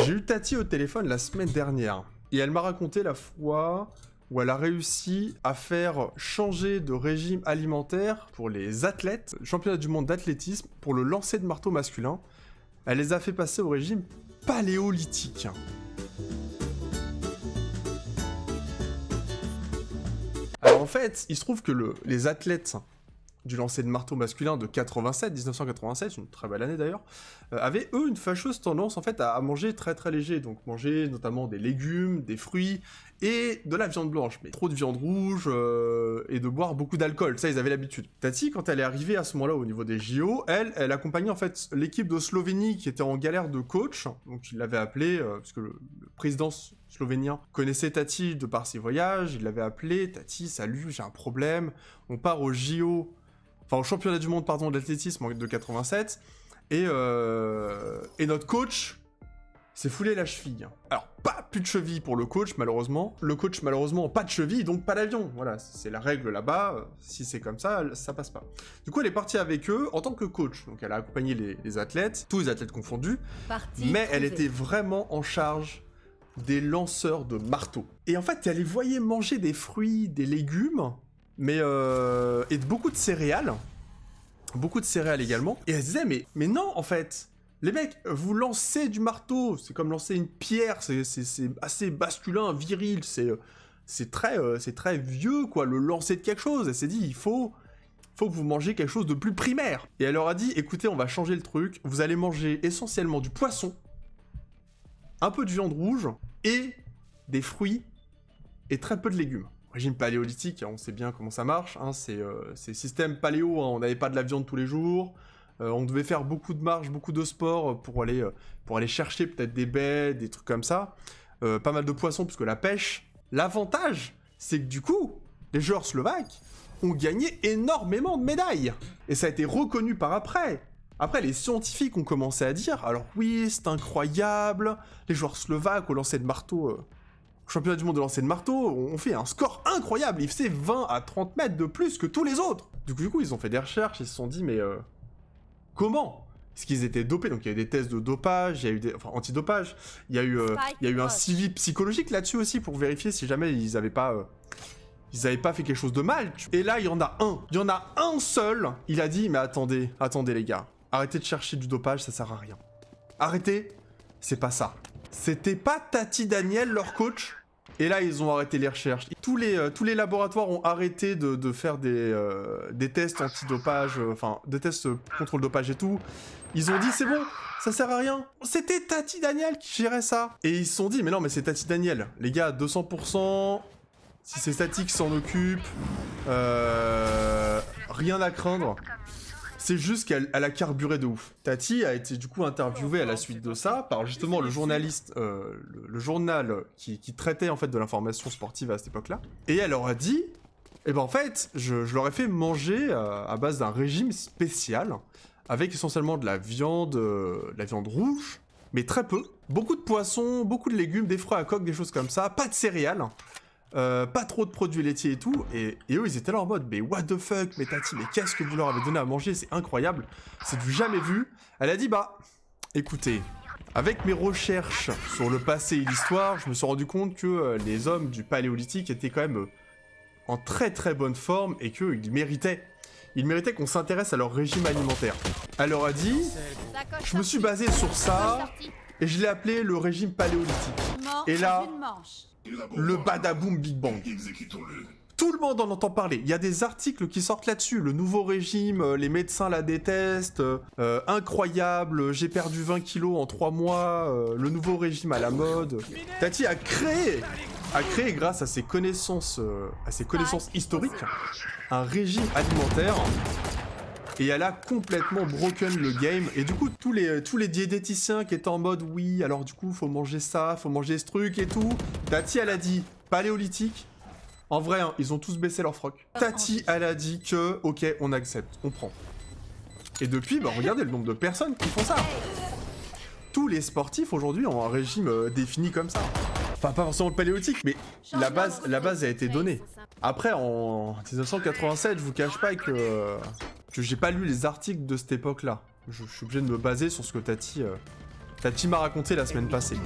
J'ai eu Tati au téléphone la semaine dernière et elle m'a raconté la fois où elle a réussi à faire changer de régime alimentaire pour les athlètes, championnat du monde d'athlétisme, pour le lancer de marteau masculin. Elle les a fait passer au régime paléolithique. Alors en fait, il se trouve que les athlètes du lancer de marteau masculin de 1987, une très belle année d'ailleurs, avaient eux une fâcheuse tendance en fait à manger très très léger, donc manger notamment des légumes, des fruits et de la viande blanche, mais trop de viande rouge et de boire beaucoup d'alcool, ça ils avaient l'habitude. Tati, quand elle est arrivée à ce moment-là au niveau des JO, elle accompagnait en fait l'équipe de Slovénie qui était en galère de coach, donc il l'avait appelé, parce que le président slovénien connaissait Tati de par ses voyages, il l'avait appelé, Tati, salut, j'ai un problème, on part au JO, enfin au championnat du monde pardon d'athlétisme de 87, et notre coach s'est foulé la cheville. Alors plus de cheville pour le coach malheureusement, pas de cheville donc pas d'avion, voilà c'est la règle là-bas, si c'est comme ça passe pas. Du coup elle est partie avec eux en tant que coach, donc elle a accompagné les athlètes, tous les athlètes confondus, mais elle était vraiment en charge des lanceurs de marteau. Et en fait elle les voyait manger des fruits, des légumes, mais et beaucoup de céréales également, et elle se disait mais non en fait, les mecs, vous lancez du marteau, c'est comme lancer une pierre, c'est assez masculin, viril, c'est très vieux quoi, le lancer de quelque chose. Elle s'est dit il faut que vous mangez quelque chose de plus primaire. Et elle leur a dit écoutez, on va changer le truc, vous allez manger essentiellement du poisson, un peu de viande rouge et des fruits et très peu de légumes. Régime paléolithique, on sait bien comment ça marche, hein, c'est système paléo, hein, on n'avait pas de la viande tous les jours, on devait faire beaucoup de marche, beaucoup de sport pour aller chercher peut-être des baies, des trucs comme ça, pas mal de poissons parce que la pêche. L'avantage, c'est que du coup, les joueurs slovaques ont gagné énormément de médailles, et ça a été reconnu par après. Après, les scientifiques ont commencé à dire, alors oui, c'est incroyable, les joueurs slovaques au lancer de marteau, au championnat du monde de lancer de marteau, ont fait un score incroyable, ils faisaient 20 à 30 mètres de plus que tous les autres. Du coup, ils ont fait des recherches, ils se sont dit, mais comment ? Est-ce qu'ils étaient dopés ? Donc il y a eu des tests de dopage, il y a eu antidopage, il y a eu un suivi psychologique là-dessus aussi pour vérifier si jamais ils avaient pas fait quelque chose de mal. Et là, il y en a un seul, il a dit, mais attendez les gars, arrêtez de chercher du dopage, ça sert à rien. Arrêtez, c'est pas ça. C'était pas Tati Daniel, leur coach. Et là, ils ont arrêté les recherches. Tous les laboratoires ont arrêté de faire des tests antidopage, des tests contre le dopage et tout. Ils ont dit, c'est bon, ça sert à rien. C'était Tati Daniel qui gérait ça. Et ils se sont dit, mais non, mais c'est Tati Daniel. Les gars, 200%, si c'est Tati qui s'en occupe, rien à craindre. C'est juste qu'elle a carburé de ouf. Tati a été du coup interviewée à la suite de ça par justement le journaliste, le journal qui traitait en fait de l'information sportive à cette époque-là. Et elle leur a dit, eh ben en fait, je leur ai fait manger à base d'un régime spécial, avec essentiellement de la viande rouge, mais très peu. Beaucoup de poissons, beaucoup de légumes, des fruits à coque, des choses comme ça, pas de céréales. Pas trop de produits laitiers et tout, et eux ils étaient là en mode mais what the fuck, mais Tati, mais qu'est-ce que vous leur avez donné à manger, c'est incroyable, c'est du jamais vu. Elle a dit bah écoutez, avec mes recherches sur le passé et l'histoire, je me suis rendu compte que les hommes du paléolithique étaient quand même en très très bonne forme et qu'ils méritaient qu'on s'intéresse à leur régime alimentaire. Elle leur a dit, je me suis basé sur ça et je l'ai appelé le régime paléolithique. Et là, le badaboum Big Bang. Tout le monde en entend parler. Il y a des articles qui sortent là-dessus. Le nouveau régime, les médecins la détestent. Incroyable, j'ai perdu 20 kilos en 3 mois. Le nouveau régime à la mode. Tati a créé grâce à ses connaissances historiques, un régime alimentaire. Et elle a complètement broken le game. Et du coup, tous les diététiciens qui étaient en mode oui, alors du coup, faut manger ça, faut manger ce truc et tout. Tati, elle a dit paléolithique. En vrai, hein, ils ont tous baissé leur froc. Tati, elle a dit que, ok, on accepte, on prend. Et depuis, bah, regardez le nombre de personnes qui font ça. Tous les sportifs aujourd'hui ont un régime défini comme ça. Enfin, pas forcément le paléolithique, mais la base a été donnée. Après, en 1987, je vous cache pas que j'ai pas lu les articles de cette époque-là. Je suis obligé de me baser sur ce que Tati ta team a raconté la semaine passée.